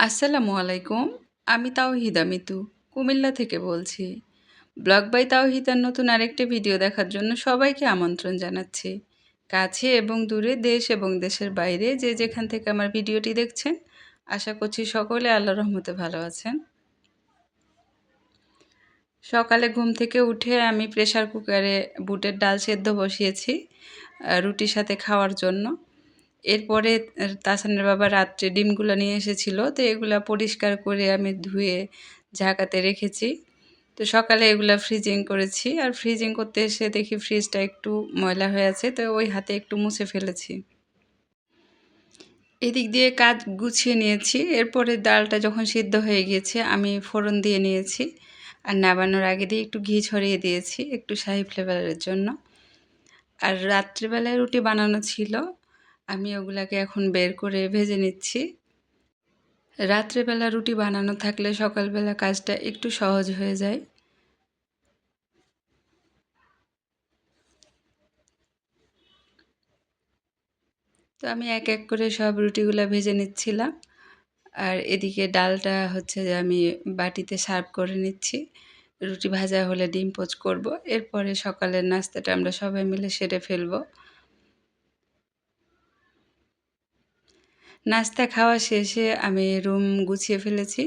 আসসালামু আলাইকুম। আমি তাওহিদা মিতু, কুমিল্লা থেকে বলছি। ব্লগ বাই তাওহিদার নতুন আরেকটি ভিডিও দেখার জন্য সবাইকে আমন্ত্রণ জানাচ্ছি। কাছে এবং দূরে, দেশ এবং দেশের বাইরে যে যেখান থেকে আমার ভিডিওটি দেখছেন, আশা করছি সকলে আল্লাহর রহমতে ভালো আছেন। সকালে ঘুম থেকে উঠে আমি প্রেসার কুকারে বুটের ডাল সেদ্ধ বসিয়েছি রুটির সাথে খাওয়ার জন্য। এরপরে তাসানের বাবা রাত্রে ডিমগুলো নিয়ে এসেছিল, তো এগুলা পরিষ্কার করে আমি ধুয়ে ঝাঁকাতে রেখেছি। তো সকালে এগুলা ফ্রিজিং করেছি, আর ফ্রিজিং করতে এসে দেখি ফ্রিজটা একটু ময়লা হয়ে আছে, তো ওই হাতে একটু মুছে ফেলেছি। এদিক দিয়ে কাজ গুছিয়ে নিয়েছি। এরপরে ডালটা যখন সিদ্ধ হয়ে গিয়েছে আমি ফোড়ন দিয়ে নিয়েছি, আর নামানোর আগে দিয়ে একটু ঘি ছড়িয়ে দিয়েছি একটু শাহি ফ্লেভারের জন্য। আর রাত্রিবেলায় রুটি বানানো ছিল, আমি ওগুলাকে এখন বের করে ভেজে নিচ্ছি। রাত্রেবেলা রুটি বানানো থাকলে সকালবেলা কাজটা একটু সহজ হয়ে যায়। তো আমি এক এক করে সব রুটিগুলা ভেজে নিচ্ছিলাম, আর এদিকে ডালটা হচ্ছে যে আমি বাটিতে সার্ভ করে নিচ্ছি। রুটি ভাজা হলে ডিম পোচ করব, এরপরে সকালের নাস্তাটা আমরা সবাই মিলে সেরে ফেলব। নাস্তা খাওয়া শেষে আমি রুম গুছিয়ে ফেলেছি।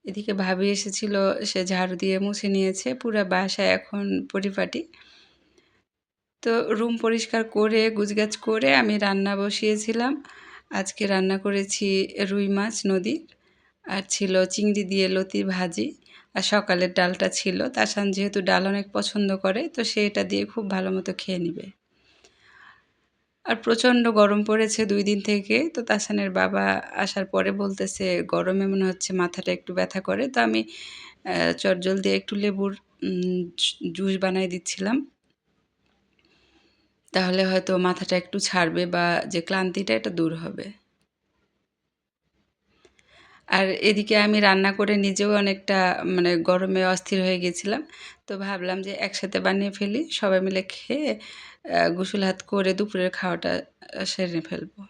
এদিকে ভাবি এসেছিল, সে ঝাড়ু দিয়ে মুছে নিয়েছে, পুরা বাসা এখন পরিপাটি। তো রুম পরিষ্কার করে গুছগাছ করে আমি রান্না বসিয়েছিলাম। আজকে রান্না করেছি রুই মাছ নদীর, আর ছিল চিংড়ি দিয়ে লতির ভাজি, আর সকালের ডালটা ছিল। তাসান যেহেতু ডাল অনেক পছন্দ করে, তো সে এটা দিয়ে খুব ভালো মতো খেয়ে নেবে। আর প্রচণ্ড গরম পড়েছে ২ দিন থেকে। তো তাসানের বাবা আসার পরে বলতেছে গরমে মনে হচ্ছে মাথাটা একটু ব্যথা করে। তো আমি চটজলদি একটু লেবুর জুস বানাই দিচ্ছিলাম, তাহলে হয়তো মাথাটা একটু ছাড়বে বা যে ক্লান্তিটা এটা দূর হবে। আর এদিকে আমি রান্না করে নিজেও অনেকটা গরমে অস্থির হয়ে গেছিলাম। তো ভাবলাম যে একসাথে বানিয়ে ফেলি, সবাই মিলে খেয়ে গোসল হাত করে দুপুরের খাওয়াটা সেরে ফেলবো।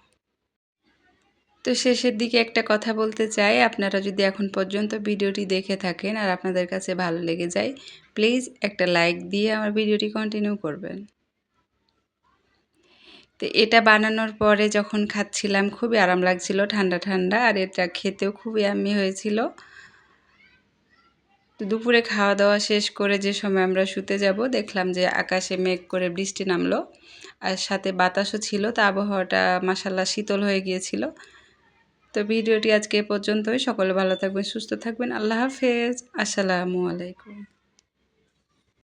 তো শেষের দিকে একটা কথা বলতে চাই, আপনারা যদি এখন পর্যন্ত ভিডিওটি দেখে থাকেন আর আপনাদের কাছে ভালো লেগে যায়, প্লিজ একটা লাইক দিয়ে আমার ভিডিওটি কন্টিনিউ করবেন। তো এটা বানানোর পরে যখন খাচ্ছিলাম খুবই আরাম লাগছিল, ঠান্ডা ঠান্ডা, আর এটা খেতেও খুবই ইয়াম্মি হয়েছিল। তো দুপুরে খাওয়া দাওয়া শেষ করে যে সময় আমরা শুতে যাব, দেখলাম যে আকাশে মেঘ করে বৃষ্টি নামলো, আর সাথে বাতাসও ছিল। তো আবহাওয়াটা মাশাআল্লাহ শীতল হয়ে গিয়েছিল। তো ভিডিওটি আজকে এ পর্যন্তই। সকলে ভালো থাকবেন, সুস্থ থাকবেন। আল্লাহ হাফেজ। আসসালামু আলাইকুম।